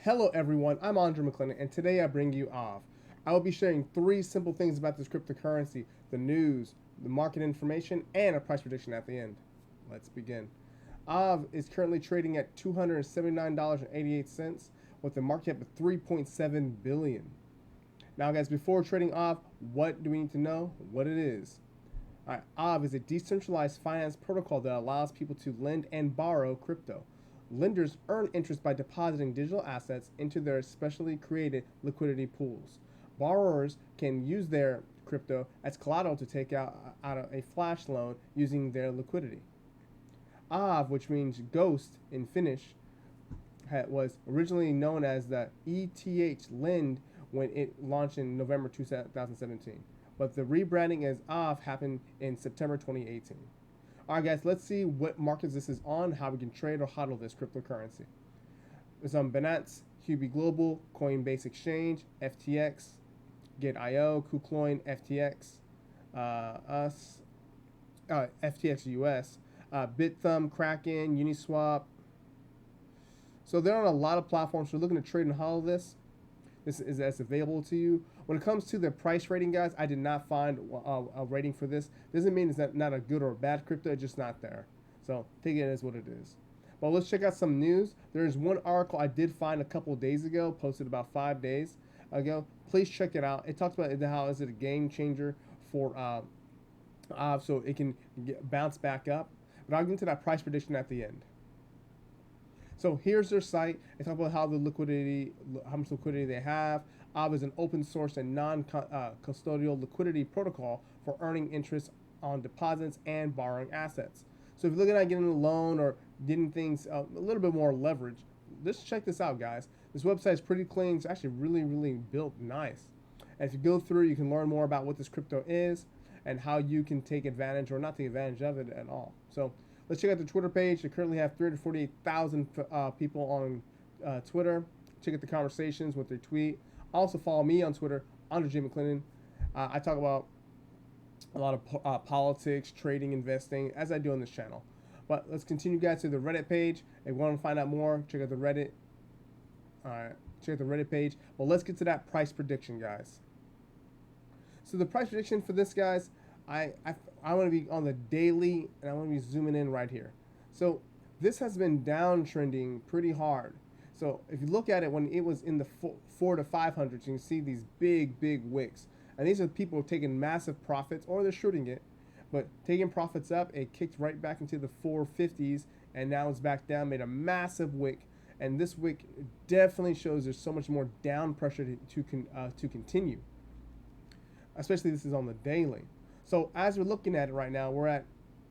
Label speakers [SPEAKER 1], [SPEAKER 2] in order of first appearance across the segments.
[SPEAKER 1] Hello everyone, I'm Andre McClendon, and today I bring you Aave. I will be sharing 3 simple things about this cryptocurrency, the news, the market information, and a price prediction at the end. Let's begin. Aave is currently trading at $279.88 with a market cap of $3.7 billion. Now guys, before trading Aave, what do we need to know? What it is. Alright, Aave is a decentralized finance protocol that allows people to lend and borrow crypto. Lenders earn interest by depositing digital assets into their specially created liquidity pools. Borrowers can use their crypto as collateral to take out a flash loan using their liquidity. Aave, which means ghost in Finnish, was originally known as the ETH Lend when it launched in November 2017. But the rebranding as Aave happened in September 2018. Alright guys, let's see what markets this is on, how we can trade or hodl this cryptocurrency. It's on Binance, Huobi Global, Coinbase Exchange, FTX, Gate.io, KuCoin, FTX, FTX US, BitThumb, Kraken, Uniswap. So they're on a lot of platforms. So we're looking to trade and hodl this. This is as available to you. When it comes to the price rating, guys, I did not find a rating for this. Doesn't mean it's not a good or a bad crypto, it's just not there. So take it as what it is. But let's check out some news. There's one article I did find a couple of days ago, posted about 5 days ago. Please check it out. It talks about how is it a game changer for so it can bounce back up. But I'll get into that price prediction at the end. So here's their site. They talk about how much liquidity they have. Aave is an open source and non-custodial liquidity protocol for earning interest on deposits and borrowing assets. So if you're looking at getting a loan or getting things a little bit more leverage, let's check this out, guys. This website is pretty clean. It's actually really built nice. And if you go through, you can learn more about what this crypto is and how you can take advantage or not take advantage of it at all. So let's check out the Twitter page. They currently have 348,000 people on Twitter. Check out the conversations, what they tweet. Also follow me on Twitter, Andre J. McClendon. I talk about a lot of politics, trading, investing, as I do on this channel. But let's continue, guys, to the Reddit page. If you want to find out more, check out the Reddit. All right, check out the Reddit page. Well, let's get to that price prediction, guys. So the price prediction for this, guys, I want to be on the daily, and I want to be zooming in right here. So this has been downtrending pretty hard. So if you look at it when it was in the 4 to 500s, you can see these big wicks. And these are people taking massive profits, or they're shorting it, but taking profits up. It kicked right back into the 450s, and now it's back down, made a massive wick. And this wick definitely shows there's so much more down pressure to continue. Especially this is on the daily. So as we're looking at it right now, we're at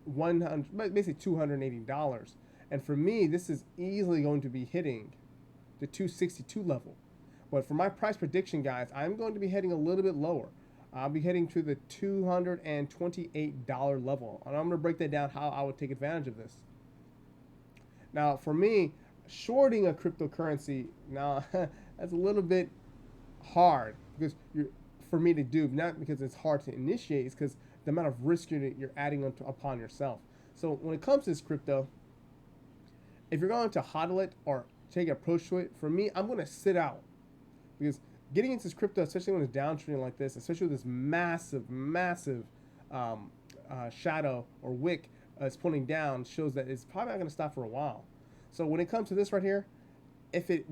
[SPEAKER 1] basically $280. And for me, this is easily going to be hitting the 262 level. But for my price prediction, guys, I'm going to be heading a little bit lower. I'll be heading to the $228 level. And I'm going to break that down how I would take advantage of this. Now, for me, shorting a cryptocurrency, now that's a little bit hard because for me to do, not because it's hard to initiate, it's because the amount of risk you're adding upon yourself. So when it comes to this crypto, if you're going to hodl it or take an approach to it, for me, I'm going to sit out. Because getting into this crypto, especially when it's downtrending like this, especially with this massive shadow or wick it's pointing down, shows that it's probably not going to stop for a while. So when it comes to this right here, if it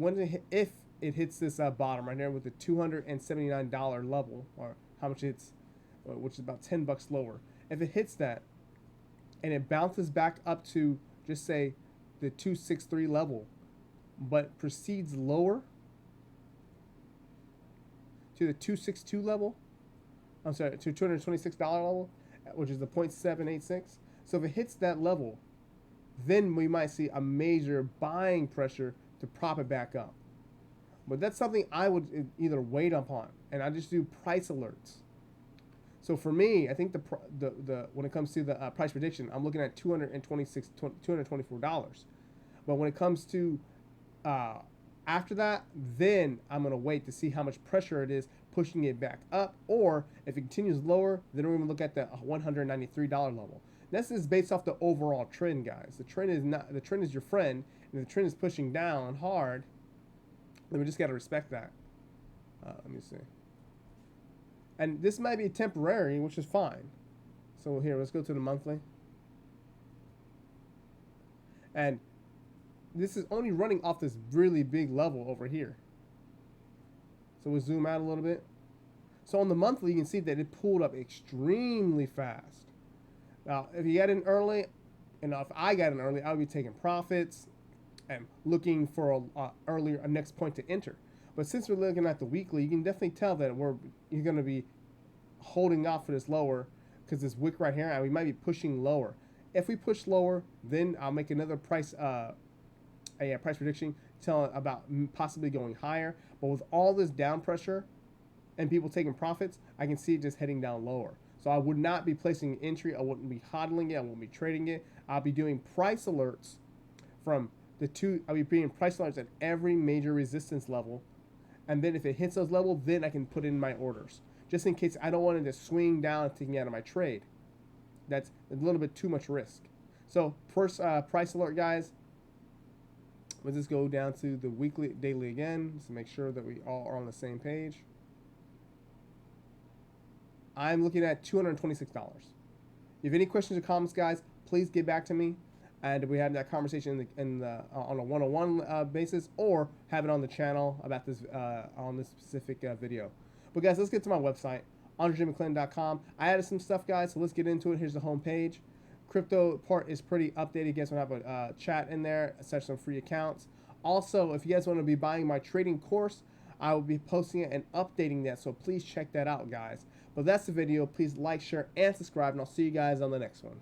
[SPEAKER 1] hits this bottom right here with the $279 level, or how much it's, which is about $10 lower, if it hits that and it bounces back up to just say the 263 level, but proceeds lower to the 262 level, I'm sorry, to $226 level, which is the 0.786. So if it hits that level, then we might see a major buying pressure to prop it back up. But that's something I would either wait upon, and I just do price alerts. So for me, I think the when it comes to the price prediction, I'm looking at $224. But when it comes to after that, then I'm going to wait to see how much pressure it is pushing it back up, or if it continues lower, then we're going to look at the $193 level. This is based off the overall trend, guys. The trend is your friend, and if the trend is pushing down hard, And we just got to respect that. Let me see. And this might be temporary, which is fine. So here, let's go to the monthly. And this is only running off this really big level over here. So we'll zoom out a little bit. So on the monthly, you can see that it pulled up extremely fast. Now, if you got in early, and if I got in early, I would be taking profits and looking for a next point to enter. But since we're looking at the weekly, you can definitely tell that you're going to be holding off for this lower, because this wick right here, and we might be pushing lower. If we push lower, then I'll make another price price prediction telling about possibly going higher. But with all this down pressure and people taking profits, I can see it just heading down lower. So I would not be placing an entry. I wouldn't be hodling it. I won't be trading it. I'll be doing price alerts from the two. I'll be doing price alerts at every major resistance level. And then if it hits those levels, then I can put in my orders. Just in case I don't want it to swing down and taking out of my trade. That's a little bit too much risk. So first price alert, guys. Let's just go down to the weekly, daily again, just to make sure that we all are on the same page. I'm looking at $226. If you have any questions or comments, guys, please get back to me, and we have that conversation on a one-on-one basis, or have it on the channel about this on this specific video. But guys, let's get to my website, AndreJMcClellan.com. I added some stuff, guys, so let's get into it. Here's the home page. Crypto part is pretty updated. Guys, we'll have a chat in there, such some free accounts. Also, if you guys want to be buying my trading course, I will be posting it and updating that, so please check that out, guys. But that's the video. Please like, share, and subscribe, and I'll see you guys on the next one.